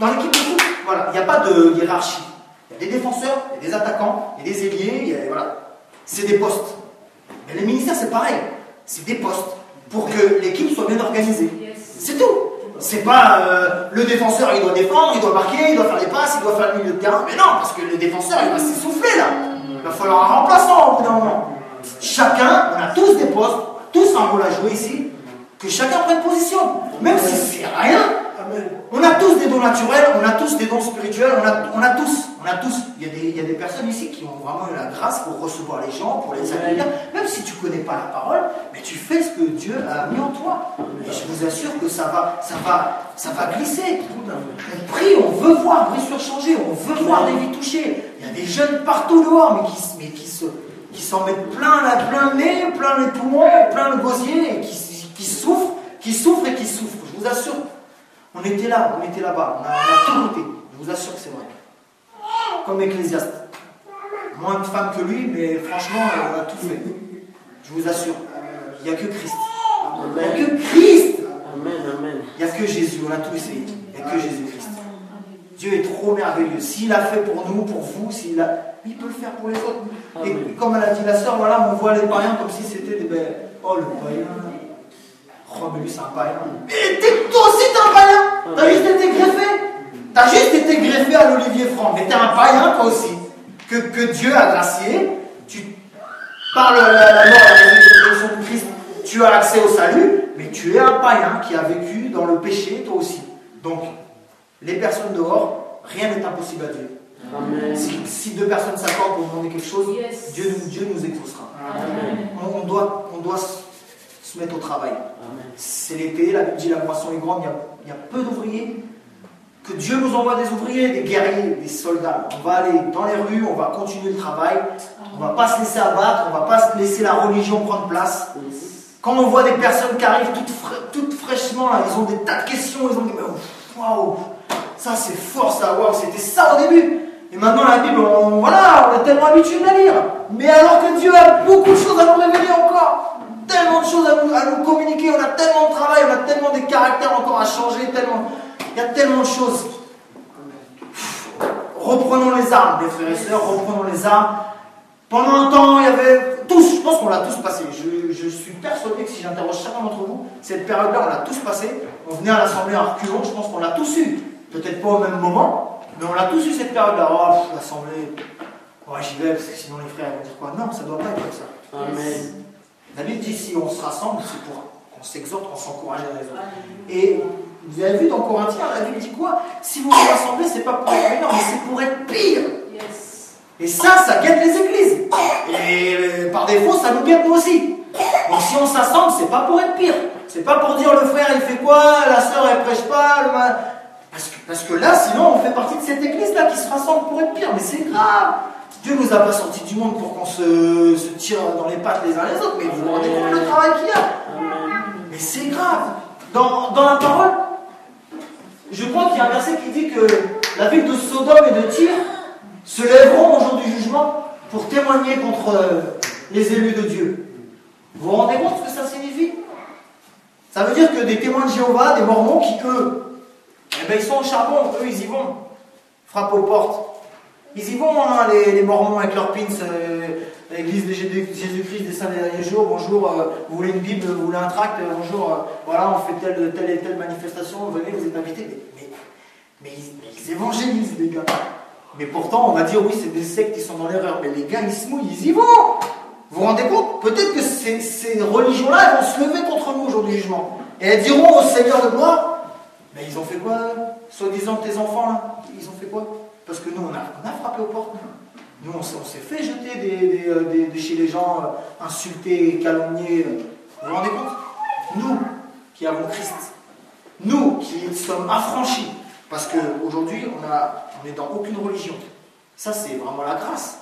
dans l'équipe de foot, voilà, il n'y a pas de hiérarchie. Il y a des défenseurs, il y a des attaquants, il y a des ailiers, voilà. C'est des postes. Mais les ministères c'est pareil. C'est des postes pour que l'équipe soit bien organisée. C'est tout. C'est pas le défenseur, il doit défendre, il doit marquer, il doit faire les passes, il doit faire le milieu de terrain. Mais non, parce que le défenseur, il va s'essouffler là. Il va falloir un remplaçant au bout d'un moment. Chacun, on a tous des postes, tous un rôle à jouer ici, que chacun prenne position. Même si c'est rien, on a tous des dons naturels, on a tous des dons spirituels, on a tous. Il y a des personnes ici qui ont vraiment eu la grâce pour recevoir les gens, pour les accueillir. Même si tu ne connais pas la parole, mais tu fais ce que Dieu a mis en toi. Et je vous assure que ça va glisser. On prie, on veut voir Brisure changer, on veut voir des vies touchées. Il y a des jeunes partout dehors, mais qui s'en mettent plein le nez, plein les poumons, plein le gosier, et qui souffrent et qui souffrent. Je vous assure. On était là-bas, on a tout goûté. Je vous assure que c'est vrai. Comme Ecclésiaste. Moins de femmes que lui, mais franchement, on a tout fait. Je vous assure. Il n'y a que Christ. Il n'y a que Christ. Il n'y a que Jésus, on a tout essayé. Il n'y a que Jésus-Christ. Dieu est trop merveilleux. S'il a fait pour nous, pour vous, il peut le faire pour les autres. Et comme elle a dit la sœur, voilà, on voit les païens comme si c'était des... Oh, le païen. Oh, mais lui, c'est un païen. Mais toi aussi, t'es un païen. T'as juste été greffé. T'as juste été greffé à l'Olivier Franck. Mais t'es un païen, toi aussi. Que Dieu a gracié. Par la mort et la résurrection de Christ, tu as accès au salut. Mais tu es un païen qui a vécu dans le péché, toi aussi. Donc, les personnes dehors, rien n'est impossible à Dieu. Si deux personnes s'accordent pour demander quelque chose, Dieu nous exaucera. On doit se mettre au travail. C'est l'été, la Bible dit la moisson est grande, il y a peu d'ouvriers. Que Dieu nous envoie des ouvriers, des guerriers, des soldats. On va aller dans les rues, on va continuer le travail. On ne va pas se laisser abattre, on ne va pas se laisser la religion prendre place. Quand on voit des personnes qui arrivent toutes fraîchement, là, ils ont des tas de questions, ils ont dit waouh, ça c'est fort, ça, waouh, c'était ça au début. Et maintenant la Bible, on est tellement habitué de la lire. Mais alors que Dieu a beaucoup de choses à nous révéler encore, tellement de choses à nous communiquer, on a tellement de travail, on a tellement des caractères encore à changer, il y a tellement de choses. Reprenons les armes, mes frères et sœurs, reprenons les armes. Pendant un temps, il y avait tous, je pense qu'on l'a tous passé. Je suis persuadé que si j'interroge chacun d'entre vous, cette période-là, on l'a tous passé. On venait à l'assemblée en reculons, je pense qu'on l'a tous eu. Peut-être pas au même moment, mais on l'a tous eu cette période-là. Oh, l'assemblée, j'y vais parce que sinon les frères vont dire quoi? Non, ça ne doit pas être comme ça. Amen. La Bible dit si on se rassemble, c'est pour qu'on s'exhorte, qu'on s'encourage les uns les autres. Et vous avez vu dans Corinthiens, la Bible dit quoi? Si vous vous rassemblez, c'est pas pour être meilleur, mais c'est pour être pire. Et ça guette les églises. Et par défaut, ça nous guette nous aussi. Donc si on s'assemble, c'est pas pour être pire. C'est pas pour dire le frère il fait quoi, la sœur elle prêche pas, parce que là, sinon, on fait partie de cette église-là qui se rassemble pour être pire. Mais c'est grave. Dieu nous a pas sortis du monde pour qu'on se tire dans les pattes les uns les autres. Mais vous vous rendez compte le travail qu'il y a. Mais c'est grave. Dans la parole, je crois qu'il y a un verset qui dit que la ville de Sodome et de Tyr se lèveront au jour du jugement pour témoigner contre les élus de Dieu. Vous vous rendez compte ce que ça signifie? Ça veut dire que des témoins de Jéhovah, des mormons qui, eux, ils sont au charbon, eux, ils y vont. Frappent aux portes. Ils y vont, hein, les mormons avec leurs pins, l'église de Jésus-Christ des saints des derniers jours. Bonjour, vous voulez une Bible, vous voulez un tract, bonjour, voilà, on fait telle et telle manifestation, venez, vous êtes invités. Mais ils évangélisent, les gars. Mais pourtant, on va dire, oui, c'est des sectes qui sont dans l'erreur. Mais les gars, ils se mouillent, ils y vont. Vous vous rendez compte? Peut-être que ces religions-là, elles vont se lever contre nous au jour du jugement. Et elles diront au Seigneur de gloire, mais ils ont fait quoi, soi-disant tes enfants, là? Ils ont fait quoi? Parce que nous, on a frappé aux portes. Nous, on s'est fait jeter de chez les gens, insultés, calomniés. Vous vous rendez compte? Nous, qui avons Christ, nous, qui sommes affranchis, parce qu'aujourd'hui, on n'est dans aucune religion. Ça, c'est vraiment la grâce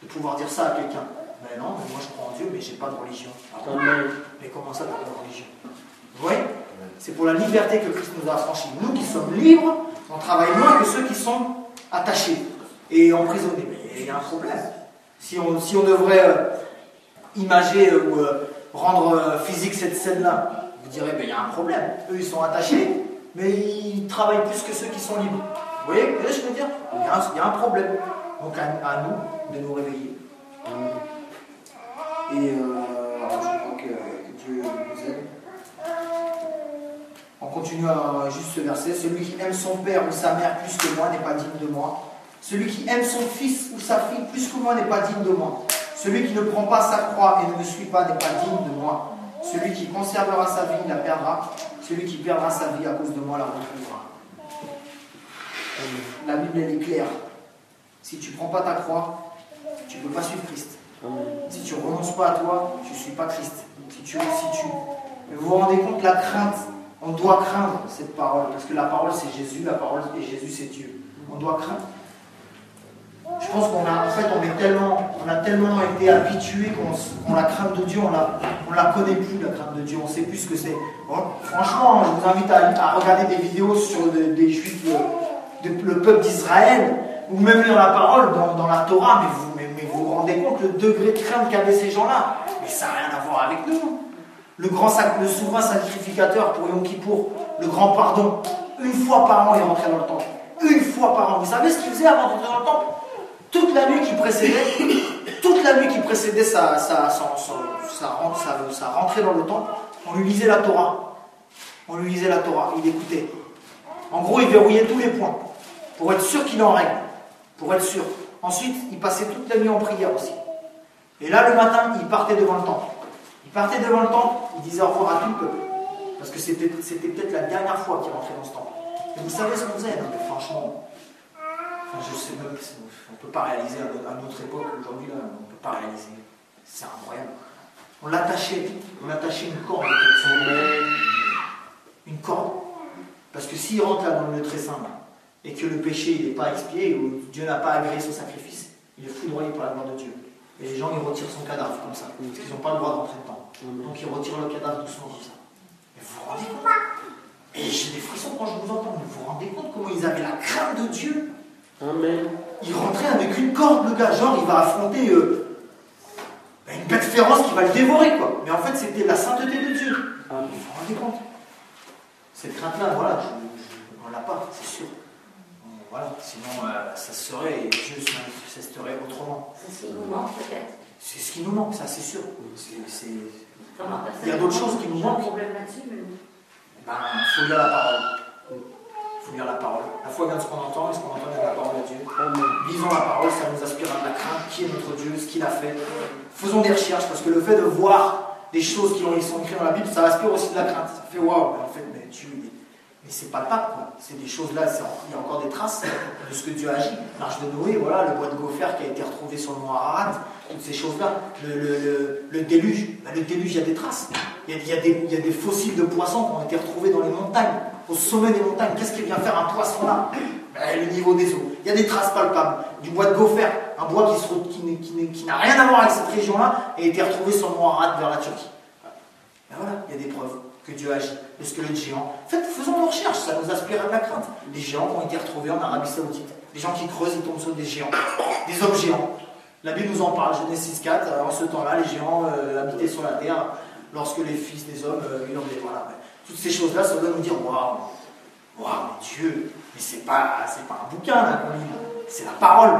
de pouvoir dire ça à quelqu'un. Mais non, mais moi je crois en Dieu, mais j'ai pas de religion. Mais comment ça, tu n'as pas de religion? Vous voyez? C'est pour la liberté que Christ nous a affranchis. Nous qui sommes libres, on travaille moins que ceux qui sont attachés et emprisonnés. Mais il y a un problème. Si on devrait imager ou rendre physique cette scène-là, vous direz, il y a un problème. Eux, ils sont attachés, mais ils travaillent plus que ceux qui sont libres. Vous voyez ce que je veux dire? Il y a un problème. Donc à nous de nous réveiller. Et je crois que Dieu nous aide. On continue à juste ce verset. Celui qui aime son père ou sa mère plus que moi n'est pas digne de moi. Celui qui aime son fils ou sa fille plus que moi n'est pas digne de moi. Celui qui ne prend pas sa croix et ne me suit pas n'est pas digne de moi. Celui qui conservera sa vie la perdra. Celui qui perdra sa vie à cause de moi la retrouvera. La Bible elle est claire. Si tu ne prends pas ta croix, tu ne peux pas suivre Christ. Si tu ne renonces pas à toi, tu ne suis pas Christ. Mais vous vous rendez compte la crainte? On doit craindre cette parole, parce que la parole c'est Jésus, la parole et Jésus c'est Dieu. On doit craindre. Je pense qu'on a tellement été habitués qu'on la crainte de Dieu, on la connaît plus la crainte de Dieu, on sait plus ce que c'est. Bon, franchement, je vous invite à regarder des vidéos sur des Juifs, le peuple d'Israël, ou même lire la parole dans la Torah, mais vous vous rendez compte le degré de crainte qu'avaient ces gens-là? Mais ça n'a rien à voir avec nous. Le souverain sacrificateur pour Yom Kippour, le grand pardon, une fois par an il rentrait dans le temple. Une fois par an. Vous savez ce qu'il faisait avant d'entrer dans le temple? Toute la nuit qui précédait sa rentrée dans le temple, on lui lisait la Torah. Il écoutait. En gros, il verrouillait tous les points, pour être sûr qu'il est en règle. Pour être sûr. Ensuite, il passait toute la nuit en prière aussi. Et là, le matin, il partait devant le temple. Il disait au revoir à tout le peuple. Parce que c'était peut-être la dernière fois qu'il rentrait dans ce temple. Et vous savez ce qu'on faisait, non, mais franchement, je sais même, on ne peut pas réaliser à notre époque, aujourd'hui, là, on ne peut pas réaliser. C'est incroyable. On l'attachait une corde. Une corde. Parce que s'il rentre là dans le très saint, et que le péché n'est pas expié, ou Dieu n'a pas agréé son sacrifice, il est foudroyé par la gloire de Dieu. Et les gens, ils retirent son cadavre comme ça, parce qu'ils n'ont pas le droit d'entrer dedans. Donc ils retirent le cadavre doucement comme ça. Mais vous vous rendez compte? Et j'ai des frissons quand je vous entends, mais vous vous rendez compte comment ils avaient la crainte de Dieu? Amen. Il rentrait avec une corde, le gars, genre il va affronter une bête féroce qui va le dévorer, quoi. Mais en fait, c'était la sainteté de Dieu. Amen. Vous vous rendez compte? Cette crainte-là, voilà, on ne l'a pas, c'est sûr. Voilà, sinon ça serait, et Dieu se manifesterait autrement. C'est ce qui nous manque peut-être. C'est ce qui nous manque, ça c'est sûr. Il y a d'autres choses qui nous manquent. Problème là-dessus, mais... Il faut lire la parole. Il faut lire la parole. La foi vient de ce qu'on entend, et ce qu'on entend vient de la parole de Dieu. Lisons la parole, ça nous aspire à la crainte. Qui est notre Dieu, ce qu'il a fait. Faisons des recherches, parce que le fait de voir des choses qui sont écrites dans la Bible, ça aspire aussi de la crainte. Ça fait waouh, en fait, mais Dieu, mais c'est palpable, quoi. C'est des choses là, il y a encore des traces de ce que Dieu agit. L'arche de Noé, voilà, le bois de gopher qui a été retrouvé sur le mont Ararat, toutes ces choses-là. Le déluge, le déluge, il y a des traces. Il y a des fossiles de poissons qui ont été retrouvés dans les montagnes, au sommet des montagnes. Qu'est-ce qui vient faire un poisson là? Le niveau des eaux. Il y a des traces palpables. Du bois de gopher, un bois qui n'a rien à voir avec cette région-là, a été retrouvé sur le mont Ararat vers la Turquie. Ben voilà, il y a des preuves que Dieu agit. Le squelette géant. En fait, faisons nos recherches, ça nous aspire à de la crainte. Des géants qui ont été retrouvés en Arabie Saoudite. Des gens qui creusent, ils tombent sur des géants. Des hommes géants. La Bible nous en parle, Genèse 6,4. En ce temps-là, les géants habitaient sur la terre lorsque les fils des hommes hurlaient. Voilà. Toutes ces choses-là, ça doit nous dire waouh, mais Dieu, mais c'est pas un bouquin là qu'on lit, c'est la parole.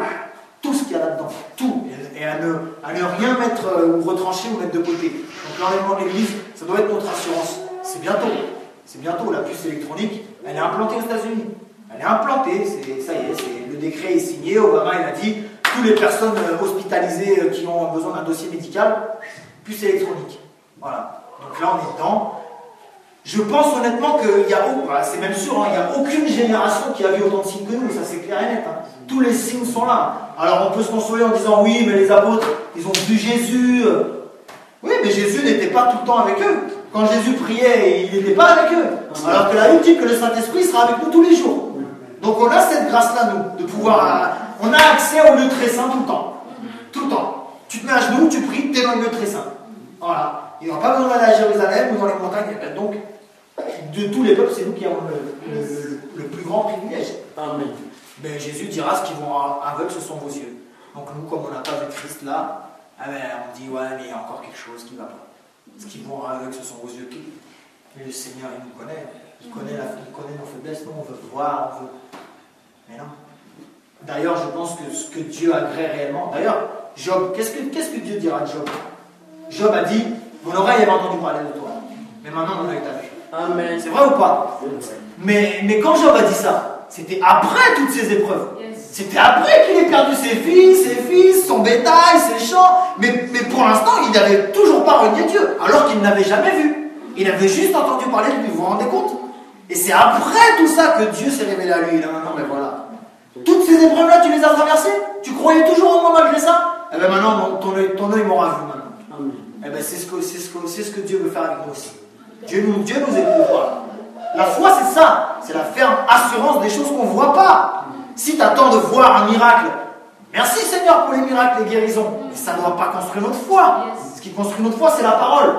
Tout ce qu'il y a là-dedans, tout, et à ne rien mettre ou retrancher ou mettre de côté. Donc l'enlèvement de l'Église, ça doit être notre assurance. C'est bientôt, la puce électronique, elle est implantée aux États-Unis. Elle est implantée, ça y est, le décret est signé, Obama il a dit, toutes les personnes hospitalisées qui ont besoin d'un dossier médical, puce électronique. Voilà, donc là on est dedans. Je pense honnêtement qu'il y a, c'est même sûr, il n'y a aucune génération qui a vu autant de signes que nous, ça c'est clair et net. Tous les signes sont là. Alors on peut se consoler en disant oui, mais les apôtres, ils ont vu Jésus. Oui, mais Jésus n'était pas tout le temps avec eux. Quand Jésus priait, il n'était pas avec eux. Alors que la Bible dit que le Saint-Esprit sera avec nous tous les jours. Donc on a cette grâce-là, nous, de pouvoir... on a accès au lieu très saint tout le temps. Tout le temps. Tu te mets à genoux, tu pries, tu es dans le lieu très saint. Voilà. Il n'y aura pas besoin d'aller à Jérusalem ou dans les montagnes. Donc, de tous les peuples, c'est nous qui avons le plus grand privilège. Amen. Mais Jésus dira ce qui vont aveugles, ce sont vos yeux. Donc nous, comme on n'a pas vu Christ là, on dit ouais, mais il y a encore quelque chose qui ne va pas. Ce qui vont aveugles, ce sont vos yeux. Mais le Seigneur, il nous connaît. Il connaît nos faiblesses. Nous, on veut voir, on veut. Mais non. D'ailleurs, je pense que ce que Dieu agrée réellement. D'ailleurs, Job, qu'est-ce que Dieu dira de Job? Job a dit, mon oreille avait entendu parler de toi, mais maintenant mon œil t'a vu. Amen. C'est vrai ou pas? Mais quand Job a dit ça, c'était après toutes ces épreuves. C'était après qu'il ait perdu ses fils, son bétail, ses champs. Mais pour l'instant, il n'avait toujours pas renié Dieu, alors qu'il n'avait jamais vu. Il avait juste entendu parler de lui, vous vous rendez compte? Et c'est après tout ça que Dieu s'est révélé à lui. Là, maintenant, mais voilà. Toutes ces épreuves-là, tu les as traversées? Tu croyais toujours au monde malgré ça? Eh bien maintenant, ton œil m'aura vu maintenant. Eh bien c'est ce que Dieu veut faire avec nous aussi. Dieu nous éprouve pas. La foi, c'est ça. C'est la ferme assurance des choses qu'on ne voit pas. Si tu attends de voir un miracle, merci Seigneur pour les miracles, les guérisons. Mais ça ne doit pas construire notre foi. Ce qui construit notre foi, c'est la parole.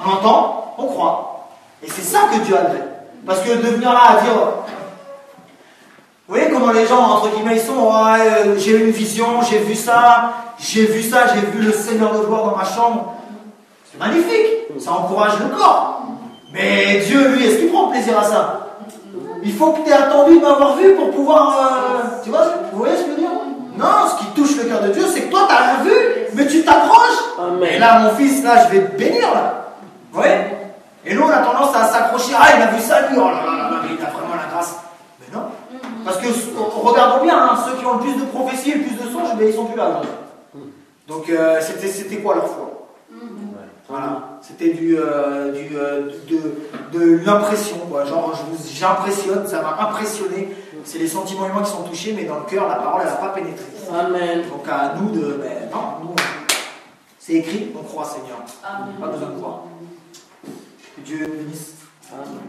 On entend, on croit. Et c'est ça que Dieu agrée. Parce que de venir là à dire... Vous voyez comment les gens, entre guillemets, ils sont, j'ai eu une vision, j'ai vu ça, j'ai vu le Seigneur de gloire dans ma chambre. C'est magnifique, ça encourage le corps. Mais Dieu, lui, est-ce qu'il prend plaisir à ça? Il faut que tu aies attendu de m'avoir vu pour pouvoir... tu vois, vous voyez ce que je veux dire? Non, ce qui touche le cœur de Dieu, c'est que toi, tu n'as rien vu, mais tu t'approches. Et là, mon fils, là, je vais te bénir, là. Vous voyez? Et nous, on a tendance à s'accrocher. Ah, il a vu ça, lui, oh là là là, il a vraiment la grâce. Mais non. Parce que, regardons bien, ceux qui ont le plus de prophéties, le plus de songes, mais ils sont plus là aujourd'hui. Donc, c'était quoi leur foi? Voilà, c'était de l'impression, quoi. Genre, j'impressionne, ça m'a impressionné. C'est les sentiments humains qui sont touchés, mais dans le cœur, la parole, elle n'a pas pénétré. Amen. Donc, à nous de. Non, nous, c'est écrit, on croit, Seigneur. Amen. Pas besoin de croire. Que Dieu bénisse. Amen.